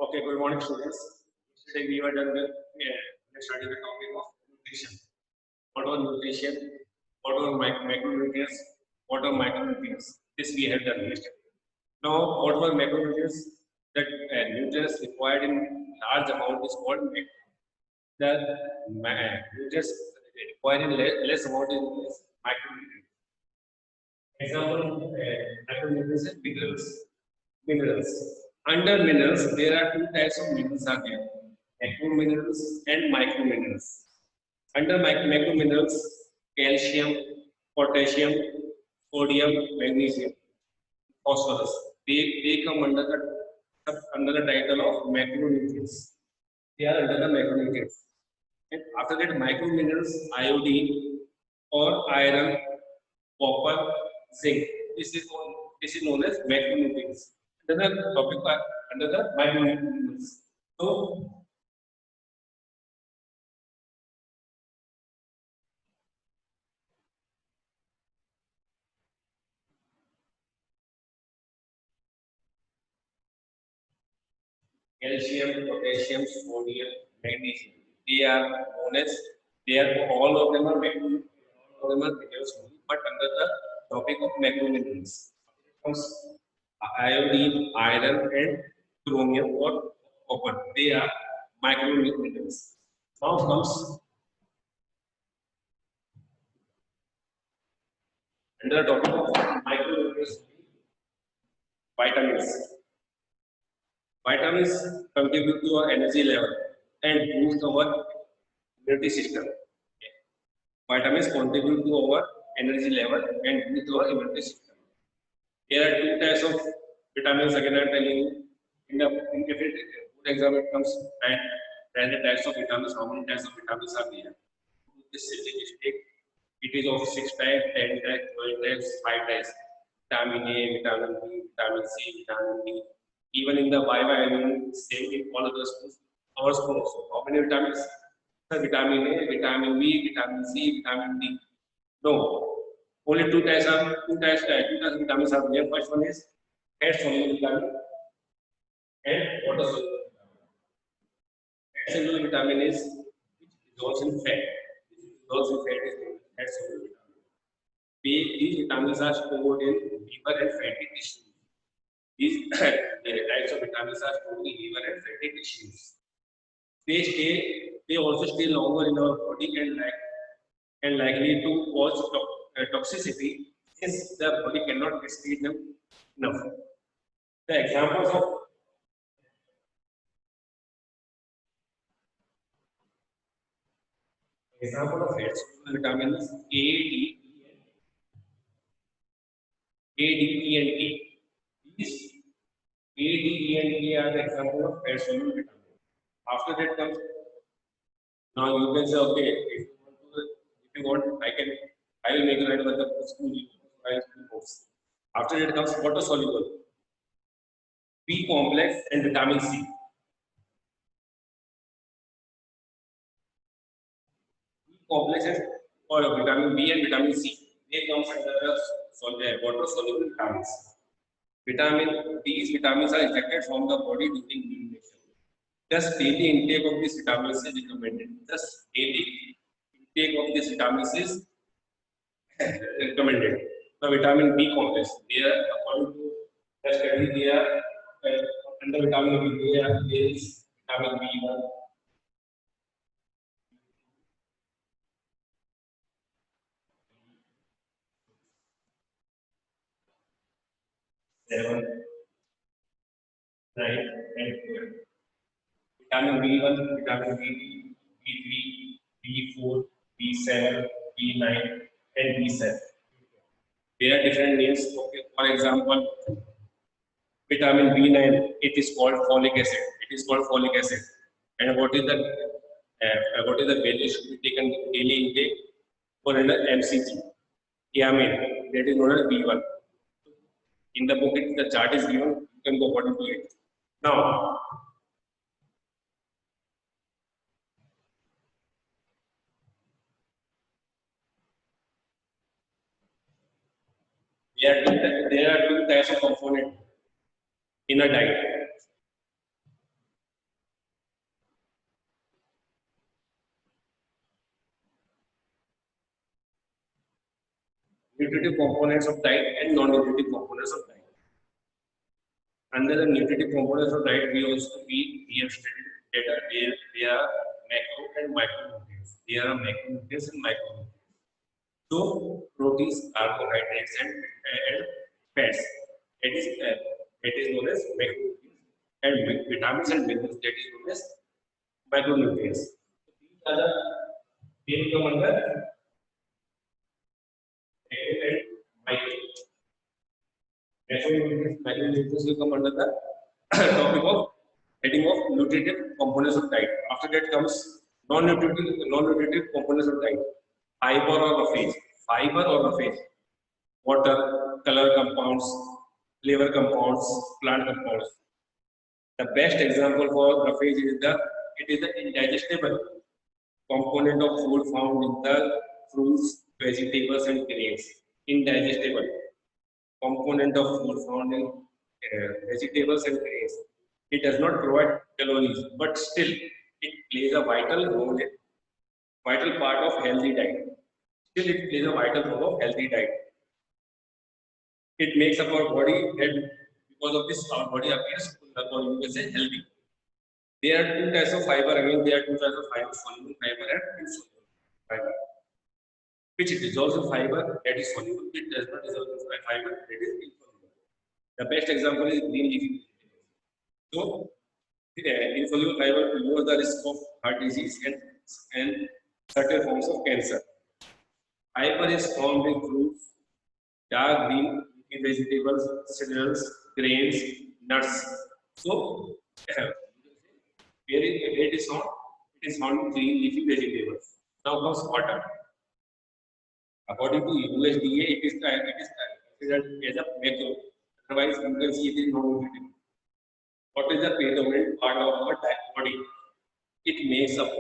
Okay, good morning, students. Today we were done with studying the topic of nutrition. What are nutrition? What are macronutrients? What are micronutrients? This we have done yesterday. Now, what were macronutrients? That nutrients required in large amount is called macro. The nutrients required in less amount is micronutrients. Example, macronutrients and minerals. Minerals. Under minerals, there are two types of minerals are there: macro minerals and micro minerals. Under macro minerals, calcium, potassium, sodium, magnesium, phosphorus. They come under the title of macronutrients. They are under the macronutrients. And after that, micro minerals, iodine or iron, copper, zinc. This is known as macronutrients. Under the topic under the micronutrients. So calcium, potassium, sodium, magnesium. They are known as they are all of them are macronutrients. All of them are minerals only, but under the topic of macronutrients. Comes iodine, iron, and chromium or copper. They are micronutrients. Now comes under the topic of micronutrients, vitamins. Vitamins contribute to our energy level and boost our immunity system. Vitamins contribute to our energy level and boost our immunity system. There are two types of vitamins. Again, I'm telling you. In different good exam, it comes and the types of vitamins. How many types of vitamins are there? This silly mistake. It is of 6 types, 10 types, 12 types, 5 types. Vitamin A, vitamin B, vitamin C, vitamin D. Even in the Viva, I mean, same in all of the schools. Our school also. How many vitamins? Vitamin A, vitamin B, vitamin C, vitamin D. No. Only two types of vitamins are there. First one is fat soluble vitamin and water soluble vitamin. Fat soluble vitamin is which dissolves in fat. Which dissolves in fat is fat soluble vitamin. These vitamins are stored in liver and fatty tissues. These types of vitamins are stored in liver and fatty tissues. They also stay longer in our body and likely to cause toxicity since the body cannot excrete them enough. The examples of fat soluble vitamins A, D, A, D, E, and K. These A, D, E, and K are the example of fat soluble vitamins. After that comes now you can say okay if you want I will make you write about the school course. After that comes water soluble B complex and vitamin C. B complexes or vitamin B and vitamin C. They come under the water soluble vitamins. These vitamins are ejected from the body during urination. Thus, daily intake of these vitamins is recommended. The vitamin B complex, they are according to the study, they are under vitamin B, there is vitamin B1, 7, 9, and 12. Vitamin B1, vitamin B2, B3, B4, B7, B9, and B7. There are different names. Okay. For example, vitamin B9, it is called folic acid. It is called folic acid. And what is the value should be taken daily intake for an MCG? Thiamine, that is known as B1. In the book, the chart is given. You can go according to it. Now, there are two types of component in a diet. nutritive components of diet and non-nutritive components of diet. Under the nutritive components of diet, we have studied data. There are macro and micronutrients. There are macronutrients and micronutrients. So proteins, carbohydrates, and fats. That is known as macronutrients, and vitamins and minerals. That is known as micronutrients. These are the they come under macro and micro. Macronutrients will come under the topic of heading of nutritive components of diet. After that comes non-nutritive components of diet. Fiber or roughage, water, color compounds, flavor compounds, plant compounds. The best example for roughage is the indigestible component of food found in the fruits, vegetables, and grains. Indigestible component of food found in vegetables and grains. It does not provide calories, but still it plays a vital part of healthy diet. Still, it plays a vital role of healthy diet. It makes up our body, and because of this, our body appears, you can say, healthy. There are two types of fiber. Again, there are two types of fiber: soluble fiber and insoluble fiber. Which dissolves in fiber, that is soluble. It does not dissolve in fiber, that is insoluble. The best example is green leafy vegetables. So, insoluble fiber lowers the risk of heart disease and certain forms of cancer. Fiber is found in fruits, dark green vegetables, cereals, grains, nuts. So, where it is found? It is found in green leafy vegetables. Now comes water. According to USDA, it is considered as a macro. Otherwise, you can see it is non-nutritive. What is the predominant part of our body? It makes up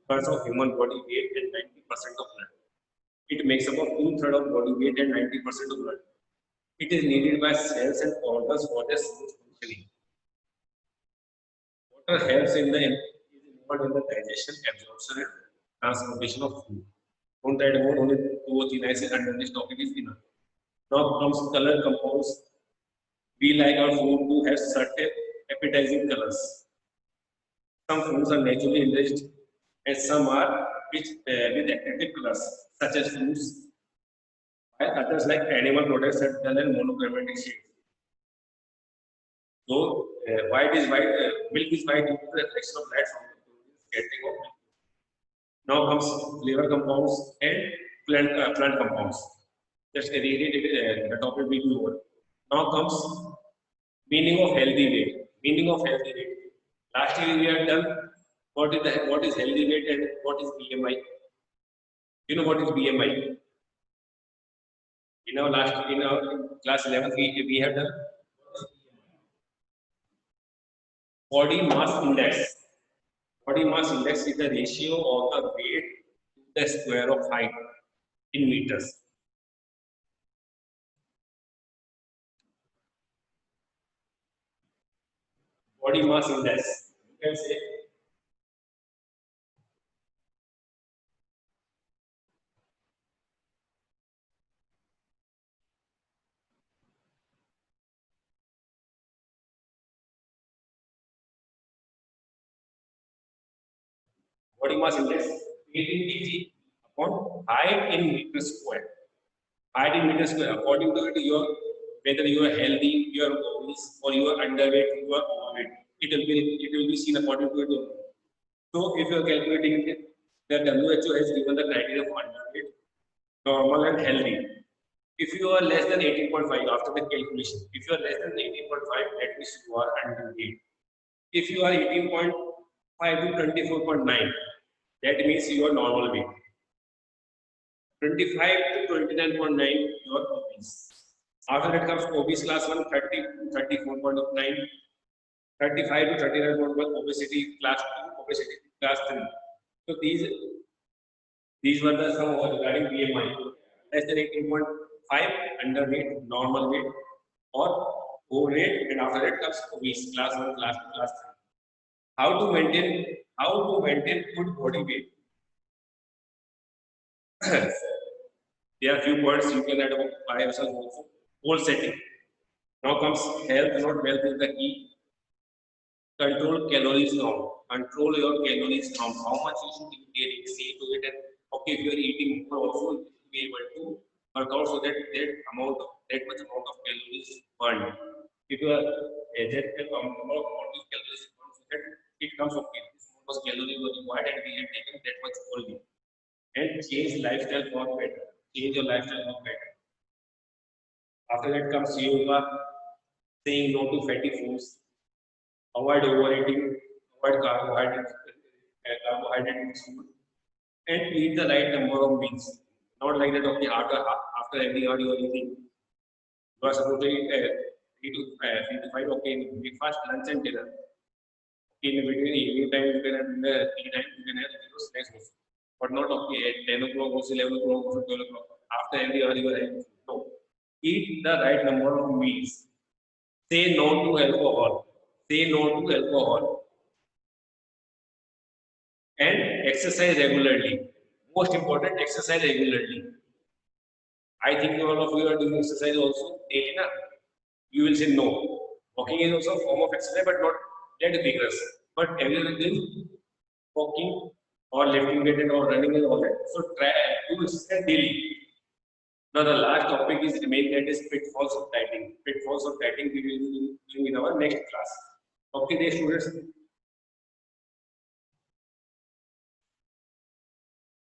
2/3 of human body weight and 90% of blood. It makes up of 2/3 of body weight and 90% of blood. It is needed by cells and organs for their functioning. Water helps is involved in the digestion, absorption, and transportation of food. Don't add more, only 2 or 3 lines under this topic is enough. Now comes color compounds. We like our food to have certain appetizing colors. Some foods are naturally enriched, and some are with attractive colors, such as fruits, while others like animal products are done in monochromatic shades. So, white is white, milk is white due to the reflection of light from the scattering of milk. Now comes flavor compounds and plant compounds. Just read it, the topic will be over. Now comes meaning of healthy weight. Meaning of healthy weight. Last year we have done what is healthy weight and what is BMI. You know what is BMI? In our class 11 we have done body mass index. Body mass index is the ratio of the weight to the square of height in meters. Body mass index. You can say body mass index 18 kg upon height in meters square. Height in meters square. According to it, whether you are healthy, you are obese, or you are underweight, you are overweight. It will be seen according to it. So if you are calculating it, the WHO has given the criteria for underweight, normal, and healthy. If you are less than 18.5 after the calculation, if you are less than 18.5, that means you are underweight. If you are 18.5 to 24.9, that means you are normal weight. 25 to 29.9, you are obese. After that comes obese class 1, 30 to 34.9, 35 to 39.1, obesity class 2, obesity class 3. So these were the some regarding BMI. Less than 18.5, underweight, normal weight, or overweight, and after that comes obese class 1, class 2, class 3. How to maintain good body weight? There are few points you can add by yourself also. Goal setting. Now comes health, not wealth is the key. Control calories count. Control your calories count. How much you should be getting, see to it, and okay, if you are eating more also, you should be able to work out so that that much amount of calories burned. If you are that amount of calories burned, so that it comes okay. This much calories was required and we have taken that much only. And change lifestyle for better. Change your lifestyle for better. After that comes yoga, saying no to fatty foods, avoid overeating, avoid carbohydrate food, and eat the right number of meals. Not like that, okay, after every hour you are eating. You are supposed to eat 3 to 5, okay, in breakfast, lunch, and dinner. In between, evening time, you can have tea time, you can have snacks also. But not okay at 10 o'clock, also 11 o'clock, also 12 o'clock. After every hour you are having food. No. Eat the right number of meals. Say no to alcohol. Say no to alcohol. And exercise regularly. Most important, exercise regularly. I think all of you are doing exercise also daily. Na? You will say no. Walking is also a form of exercise, but not that vigorous. But everyone is walking or lifting weight or running and all that. So try do exercise daily. Now the last topic is remain, that is pitfalls of dieting. Pitfalls of dieting we will be doing in our next class. Okay, dear students.